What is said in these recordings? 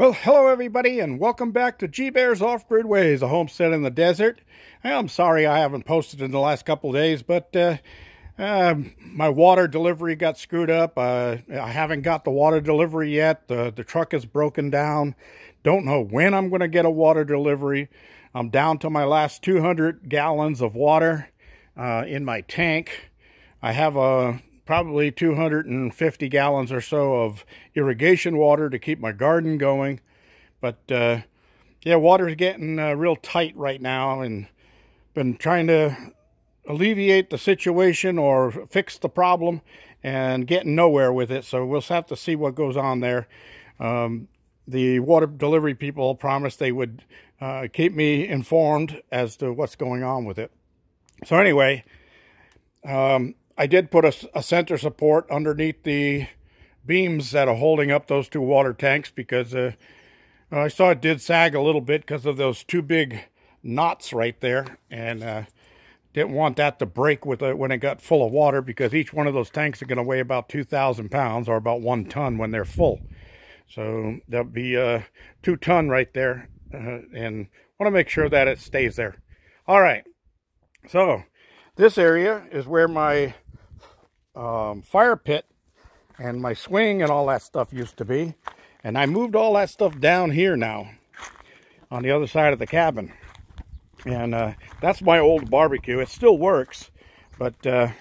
Well, hello everybody, and welcome back to G-Bear's Off-Grid Ways, a homestead in the desert. I'm sorry I haven't posted in the last couple of days, but my water delivery got screwed up. I haven't got the water delivery yet. The truck is broken down. Don't know when I'm going to get a water delivery. I'm down to my last 200 gallons of water in my tank. I have probably 250 gallons or so of irrigation water to keep my garden going. But yeah, water's getting real tight right now, and been trying to alleviate the situation or fix the problem and getting nowhere with it. So we'll have to see what goes on there. The water delivery people promised they would keep me informed as to what's going on with it. So anyway, I did put a center support underneath the beams that are holding up those two water tanks, because I saw it did sag a little bit because of those two big knots right there, and didn't want that to break with it when it got full of water, because each one of those tanks are going to weigh about 2,000 pounds, or about 1 ton when they're full. So that'll be 2 ton right there, and want to make sure that it stays there. All right, so this area is where my fire pit and my swing and all that stuff used to be, and I moved all that stuff down here now on the other side of the cabin. And that's my old barbecue. It still works, but one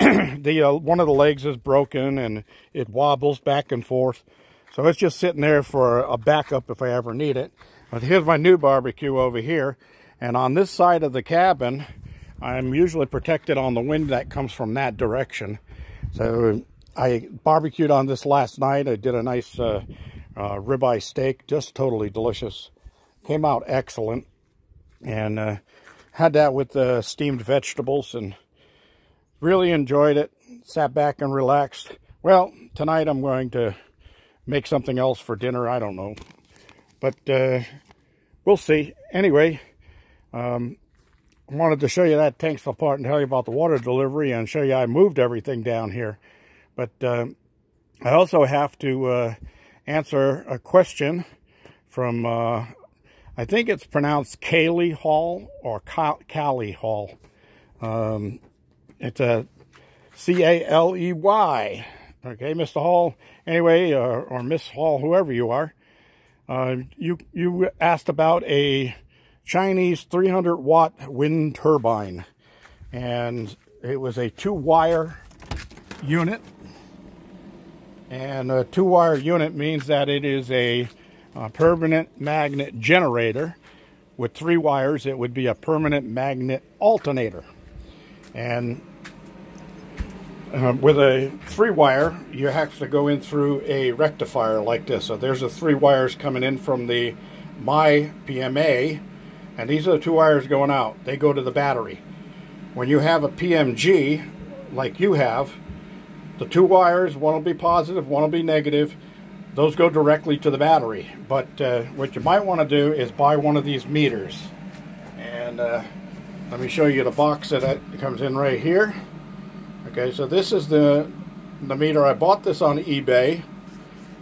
of the legs is broken and it wobbles back and forth, so it's just sitting there for a backup if I ever need it. But here's my new barbecue over here, and on this side of the cabin I'm usually protected on the wind that comes from that direction. So I barbecued on this last night. I did a nice ribeye steak, just totally delicious. Came out excellent. And had that with the steamed vegetables and really enjoyed it. Sat back and relaxed. Well, tonight I'm going to make something else for dinner. I don't know. But we'll see. Anyway, I wanted to show you that tanks apart and tell you about the water delivery and show you I moved everything down here. But I also have to answer a question from, I think it's pronounced Caley Hall or Caley Hall. It's a C-A-L-E-Y. Okay, Mr. Hall. Anyway, or Miss Hall, whoever you are. You asked about a Chinese 300-watt wind turbine, and it was a 2-wire unit. And a 2-wire unit means that it is a permanent magnet generator. With 3 wires, it would be a permanent magnet alternator. And with a 3-wire, you have to go in through a rectifier like this. So there's the 3 wires coming in from the my PMA, and these are the 2 wires going out. They go to the battery. When you have a PMG, like you have, the 2 wires, one will be positive, one will be negative. Those go directly to the battery. But what you might want to do is buy one of these meters. And let me show you the box that comes in right here. Okay, so this is the meter. I bought this on eBay.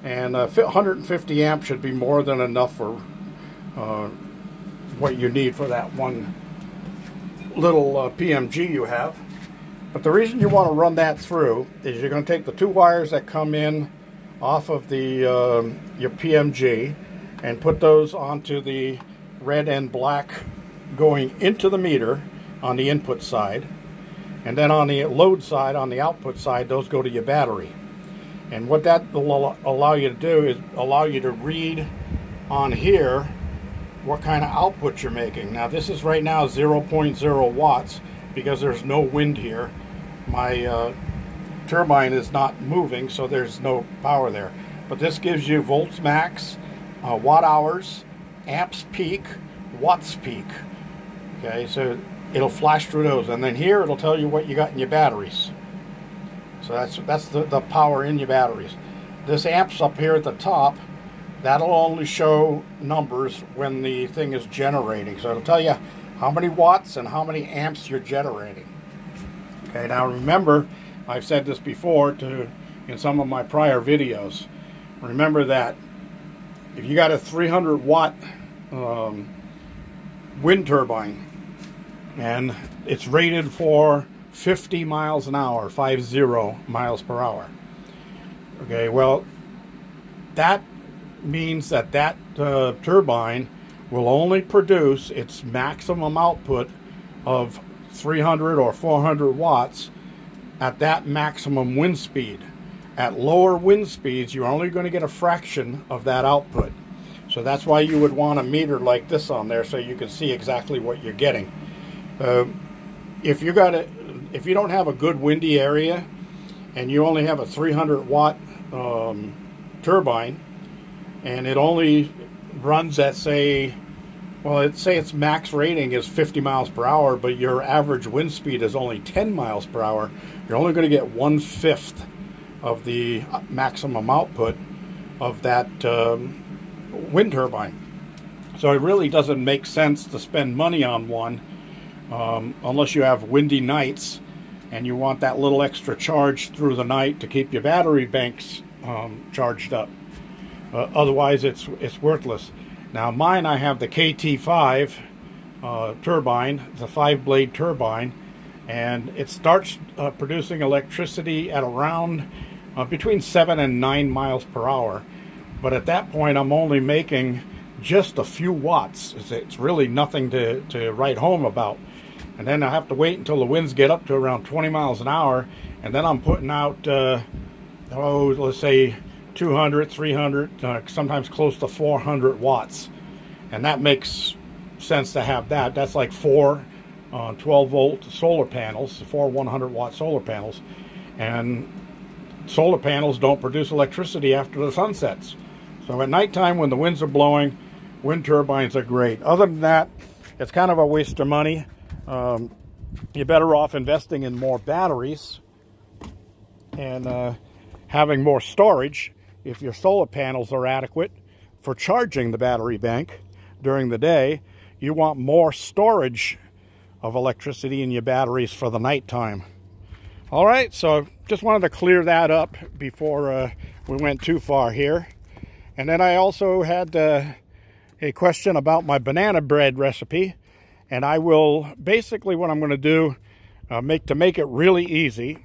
And 150 amps should be more than enough for what you need for that one little PMG you have. But the reason you want to run that through is you're going to take the 2 wires that come in off of the your PMG and put those onto the red and black going into the meter on the input side, and then on the load side, on the output side, those go to your battery. And what that will allow you to do is allow you to read on here what kind of output you're making. Now this is right now 0.0 watts because there's no wind here. My turbine is not moving, so there's no power there. But this gives you volts max, watt hours, amps peak, watts peak. Okay, so it'll flash through those, and then here it'll tell you what you got in your batteries. So that's the power in your batteries. This amps up here at the top, that'll only show numbers when the thing is generating. So it'll tell you how many watts and how many amps you're generating. Okay, now remember, I've said this before in some of my prior videos. Remember that if you got a 300 watt wind turbine and it's rated for 50 miles an hour, 50 miles per hour. Okay, well, that means that turbine will only produce its maximum output of 300 or 400 watts at that maximum wind speed. At lower wind speeds, you're only going to get a fraction of that output. So that's why you would want a meter like this on there, so you can see exactly what you're getting. If you don't have a good windy area and you only have a 300 watt turbine, and it only runs at, say, well, let's say its max rating is 50 miles per hour, but your average wind speed is only 10 miles per hour, you're only going to get 1/5 of the maximum output of that wind turbine. So it really doesn't make sense to spend money on one unless you have windy nights and you want that little extra charge through the night to keep your battery banks charged up. Otherwise, it's worthless. Now, mine, I have the KT5 turbine. It's a 5-blade turbine, and it starts producing electricity at around between 7 and 9 miles per hour. But at that point, I'm only making just a few watts. It's really nothing to write home about. And then I have to wait until the winds get up to around 20 miles an hour, and then I'm putting out, let's say 200, 300, sometimes close to 400 watts. And that makes sense to have that. That's like 4 12-volt solar panels, 4 100-watt solar panels. And solar panels don't produce electricity after the sun sets. So at nighttime, when the winds are blowing, wind turbines are great. Other than that, it's kind of a waste of money. You're better off investing in more batteries and having more storage if your solar panels are adequate for charging the battery bank during the day. You want more storage of electricity in your batteries for the nighttime. All right, so just wanted to clear that up before we went too far here. And then I also had a question about my banana bread recipe. And I will, basically what I'm going to do to make it really easy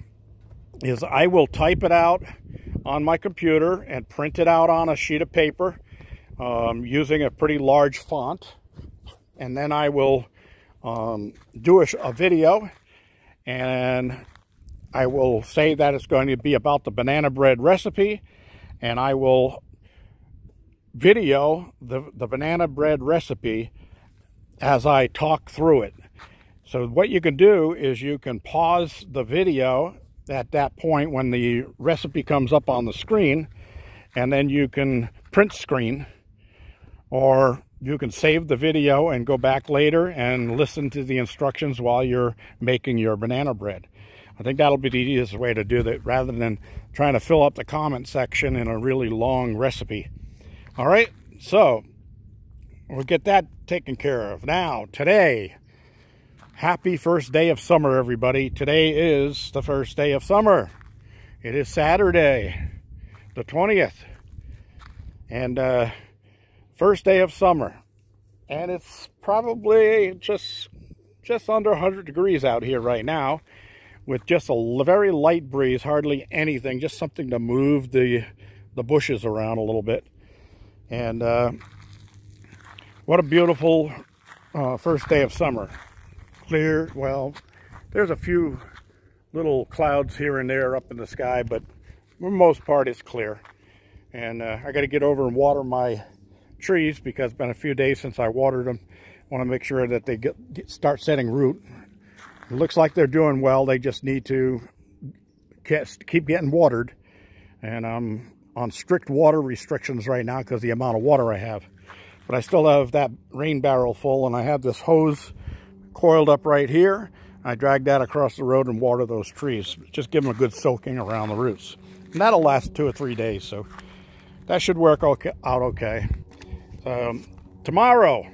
is I will type it out on my computer and print it out on a sheet of paper using a pretty large font. And then I will do a video, and I will say that it's going to be about the banana bread recipe, and I will video the banana bread recipe as I talk through it. So what you can do is you can pause the video at that point when the recipe comes up on the screen, and then you can print screen, or you can save the video and go back later and listen to the instructions while you're making your banana bread. I think that'll be the easiest way to do that, rather than trying to fill up the comment section in a really long recipe. All right, so we'll get that taken care of. Now, today, happy first day of summer, everybody. Today is the first day of summer. It is Saturday, the 20th. And first day of summer. And it's probably just under 100 degrees out here right now, with just a very light breeze, hardly anything, just something to move the bushes around a little bit. And what a beautiful first day of summer. Clear, well, there's a few little clouds here and there up in the sky, but for the most part it's clear. And I got to get over and water my trees because it's been a few days since I watered them. I want to make sure that they start setting root. It looks like they're doing well. They just need to keep getting watered. And I'm on strict water restrictions right now because of the amount of water I have. But I still have that rain barrel full, and I have this hose coiled up right here. I drag that across the road and water those trees. Just give them a good soaking around the roots. And that'll last 2 or 3 days, so that should work out okay. Tomorrow,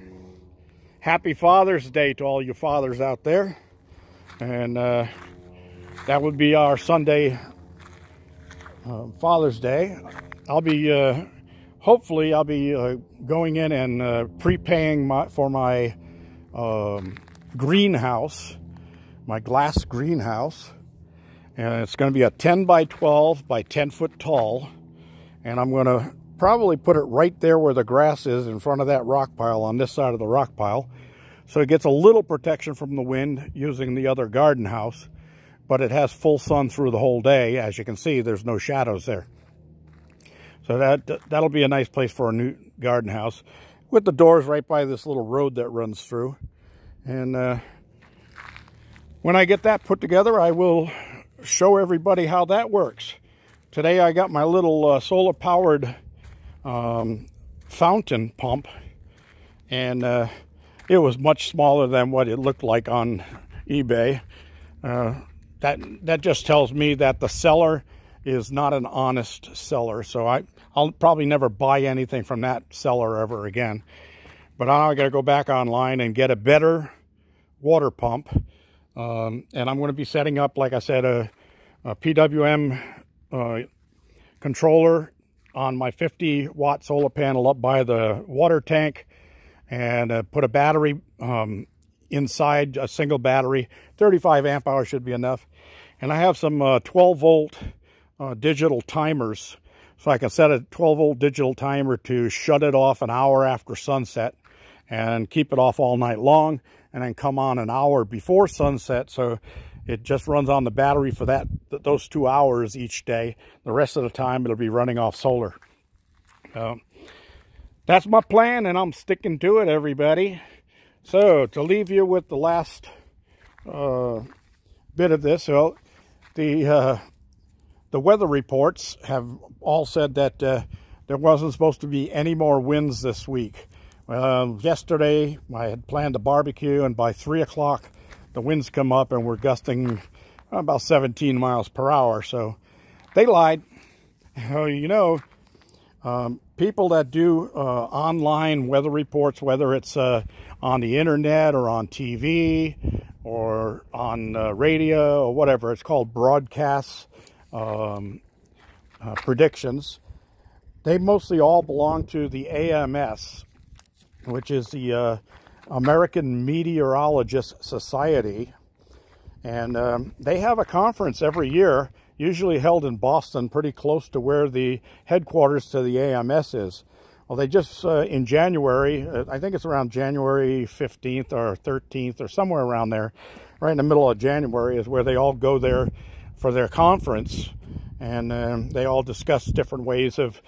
happy Father's Day to all you fathers out there. And that would be our Sunday Father's Day. I'll be hopefully I'll be going in and prepaying for my greenhouse, my glass greenhouse. And it's going to be a 10 by 12 by 10 foot tall. And I'm going to probably put it right there where the grass is, in front of that rock pile, on this side of the rock pile. So it gets a little protection from the wind using the other garden house. But it has full sun through the whole day. As you can see, there's no shadows there. So that'll be a nice place for a new garden house, with the doors right by this little road that runs through. And when I get that put together, I will show everybody how that works. Today I got my little solar-powered fountain pump, and it was much smaller than what it looked like on eBay. That just tells me that the seller is not an honest seller, so I'll probably never buy anything from that seller ever again. But now I got to go back online and get a better water pump, and I'm going to be setting up, like I said, a PWM controller on my 50-watt solar panel up by the water tank, and put a battery inside, a single battery. 35 amp hours should be enough. And I have some 12-volt digital timers, so I can set a 12-volt digital timer to shut it off an hour after sunset and keep it off all night long, and then come on an hour before sunset, so it just runs on the battery for those 2 hours each day. The rest of the time it'll be running off solar. That's my plan, and I'm sticking to it, everybody. So to leave you with the last bit of this, well, the weather reports have all said that there wasn't supposed to be any more winds this week. Yesterday I had planned a barbecue, and by 3 o'clock the winds come up and we're gusting about 17 miles per hour. So they lied. You know, people that do online weather reports, whether it's on the internet or on TV or on radio or whatever, it's called broadcasts, predictions. They mostly all belong to the AMS, which is the American Meteorologist Society. And they have a conference every year, usually held in Boston, pretty close to where the headquarters to the AMS is. Well, they just, in January, I think it's around January 15th or 13th or somewhere around there, right in the middle of January is where they all go there for their conference. And they all discuss different ways of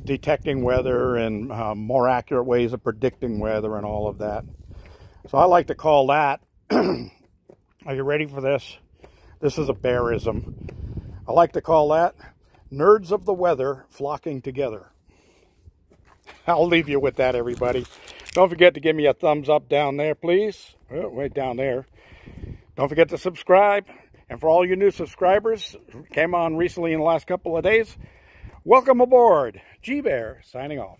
detecting weather and more accurate ways of predicting weather and all of that. So I like to call that, are you ready for this? This is a bearism. I like to call that nerds of the weather flocking together. I'll leave you with that, everybody. Don't forget to give me a thumbs up down there, please. Oh, right down there. Don't forget to subscribe. And for all you new subscribers who came on recently in the last couple of days, welcome aboard. G-Bear signing off.